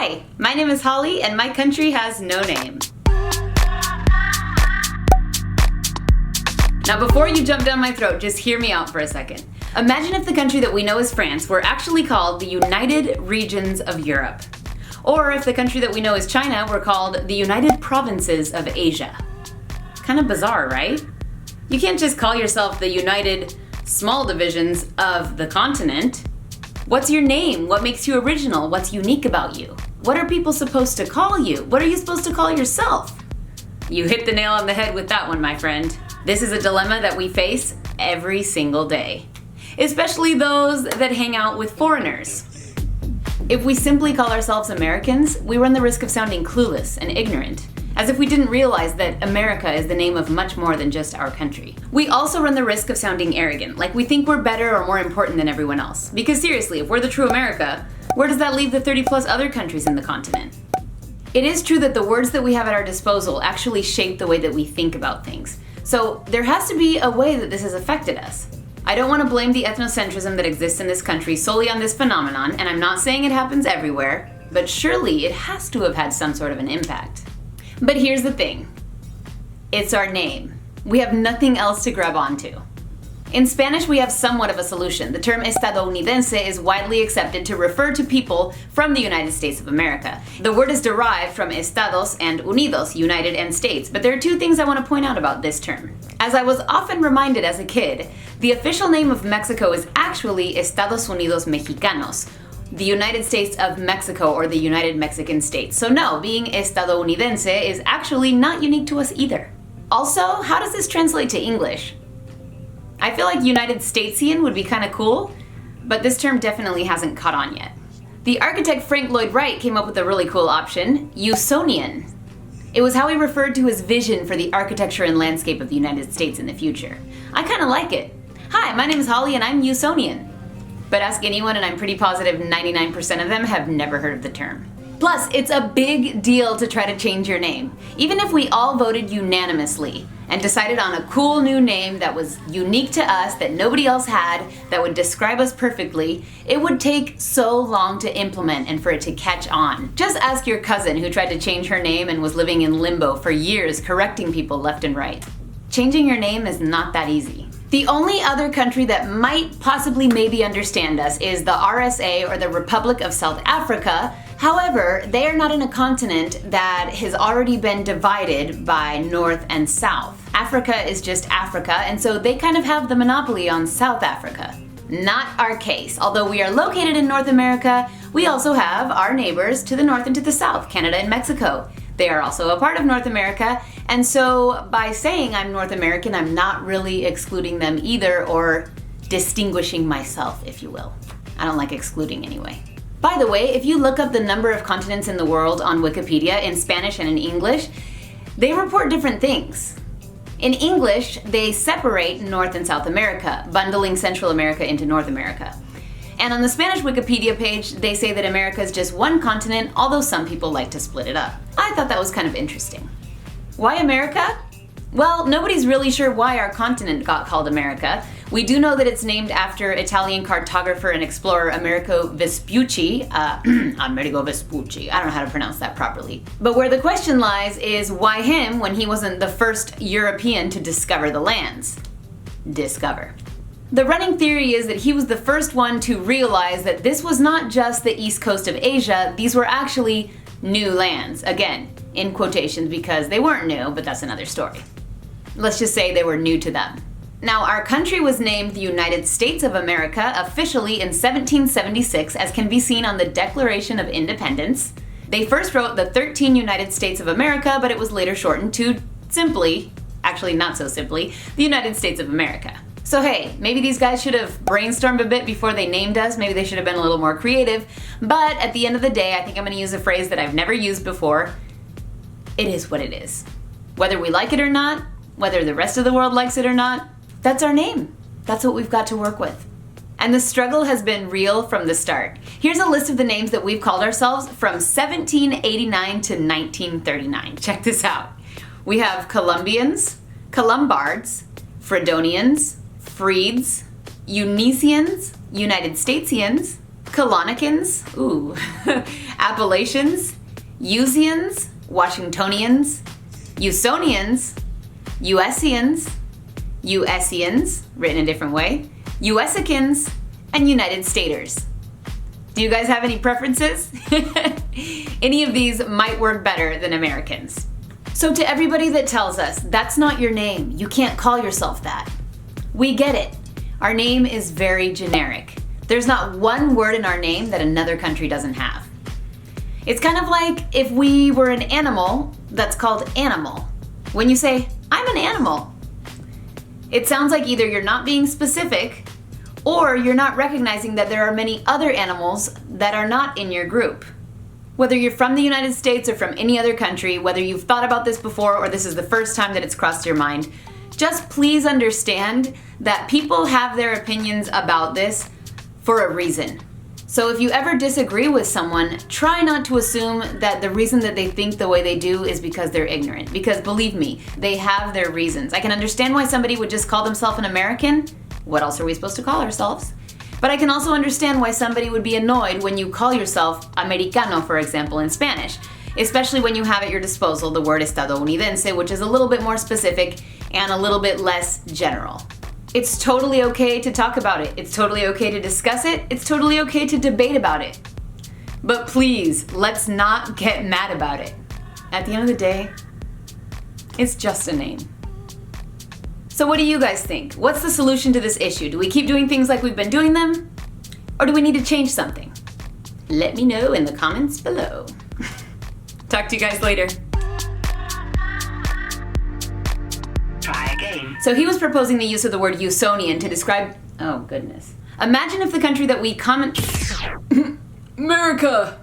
Hi, my name is Holly and my country has no name. Now before you jump down my throat, just hear me out for a second. Imagine if the country that we know as France were actually called the United Regions of Europe. Or if the country that we know as China were called the United Provinces of Asia. Kind of bizarre, right? You can't just call yourself the United Small Divisions of the continent. What's your name? What makes you original? What's unique about you? What are people supposed to call you? What are you supposed to call yourself? You hit the nail on the head with that one, my friend. This is a dilemma that we face every single day, especially those that hang out with foreigners. If we simply call ourselves Americans, we run the risk of sounding clueless and ignorant, as if we didn't realize that America is the name of much more than just our country. We also run the risk of sounding arrogant, like we think we're better or more important than everyone else. Because seriously, if we're the true America, where does that leave the 30 plus other countries in the continent? It is true that the words that we have at our disposal actually shape the way that we think about things. So there has to be a way that this has affected us. I don't want to blame the ethnocentrism that exists in this country solely on this phenomenon, and I'm not saying it happens everywhere, but surely it has to have had some sort of an impact. But here's the thing. It's our name. We have nothing else to grab onto. In Spanish, we have somewhat of a solution. The term estadounidense is widely accepted to refer to people from the United States of America. The word is derived from Estados and Unidos, United and States, but there are two things I want to point out about this term. As I was often reminded as a kid, the official name of Mexico is actually Estados Unidos Mexicanos, the United States of Mexico, or the United Mexican States. So no, being estadounidense is actually not unique to us either. Also, how does this translate to English? I feel like United Statesian would be kind of cool, but this term definitely hasn't caught on yet. The architect Frank Lloyd Wright came up with a really cool option, Usonian. It was how he referred to his vision for the architecture and landscape of the United States in the future. I kind of like it. Hi, my name is Holly and I'm Usonian. But ask anyone and I'm pretty positive 99% of them have never heard of the term. Plus, it's a big deal to try to change your name. Even if we all voted unanimously and decided on a cool new name that was unique to us, that nobody else had, that would describe us perfectly, it would take so long to implement and for it to catch on. Just ask your cousin who tried to change her name and was living in limbo for years, correcting people left and right. Changing your name is not that easy. The only other country that might possibly maybe understand us is the RSA, or the Republic of South Africa. However, they are not in a continent that has already been divided by North and South. Africa is just Africa, and so they kind of have the monopoly on South Africa. Not our case. Although we are located in North America, we also have our neighbors to the north and to the south, Canada and Mexico. They are also a part of North America, and so by saying I'm North American, I'm not really excluding them either, or distinguishing myself, if you will. I don't like excluding anyway. By the way, if you look up the number of continents in the world on Wikipedia in Spanish and in English, they report different things. In English, they separate North and South America, bundling Central America into North America. And on the Spanish Wikipedia page, they say that America is just one continent, although some people like to split it up. I thought that was kind of interesting. Why America? Well, nobody's really sure why our continent got called America. We do know that it's named after Italian cartographer and explorer Amerigo Vespucci. Amerigo Vespucci. I don't know how to pronounce that properly. But where the question lies is why him when he wasn't the first European to discover the lands? Discover. The running theory is that he was the first one to realize that this was not just the east coast of Asia, these were actually new lands. Again, in quotations because they weren't new, but that's another story. Let's just say they were new to them. Now, our country was named the United States of America officially in 1776, as can be seen on the Declaration of Independence. They first wrote the 13 United States of America, but it was later shortened to simply, actually not so simply, the United States of America. So hey, maybe these guys should have brainstormed a bit before they named us, maybe they should have been a little more creative, but at the end of the day, I think I'm gonna use a phrase that I've never used before. It is what it is. Whether we like it or not, whether the rest of the world likes it or not, that's our name. That's what we've got to work with. And the struggle has been real from the start. Here's a list of the names that we've called ourselves from 1789 to 1939. Check this out. We have Columbians, Columbards, Fredonians, Freeds, Unicians, United Statesians, Ashkelonicians, ooh, Appalachians, Usians, Washingtonians, Usonians, Uesians, Uesians, written a different way, Uesicans, and United Staters. Do you guys have any preferences? Any of these might work better than Americans. So to everybody that tells us, that's not your name, you can't call yourself that. We get it. Our name is very generic. There's not one word in our name that another country doesn't have. It's kind of like if we were an animal that's called animal. When you say, I'm an animal, it sounds like either you're not being specific or you're not recognizing that there are many other animals that are not in your group. Whether you're from the United States or from any other country, whether you've thought about this before or this is the first time that it's crossed your mind, just please understand that people have their opinions about this for a reason. So if you ever disagree with someone, try not to assume that the reason that they think the way they do is because they're ignorant. Because believe me, they have their reasons. I can understand why somebody would just call themselves an American. What else are we supposed to call ourselves? But I can also understand why somebody would be annoyed when you call yourself Americano, for example, in Spanish. Especially when you have at your disposal the word estadounidense, which is a little bit more specific and a little bit less general. It's totally okay to talk about it. It's totally okay to discuss it. It's totally okay to debate about it. But please, let's not get mad about it. At the end of the day, it's just a name. So what do you guys think? What's the solution to this issue? Do we keep doing things like we've been doing them? Or do we need to change something? Let me know in the comments below. Talk to you guys later. Try again. So he was proposing the use of the word Usonian to describe, oh goodness. Imagine if the country that we comment, America!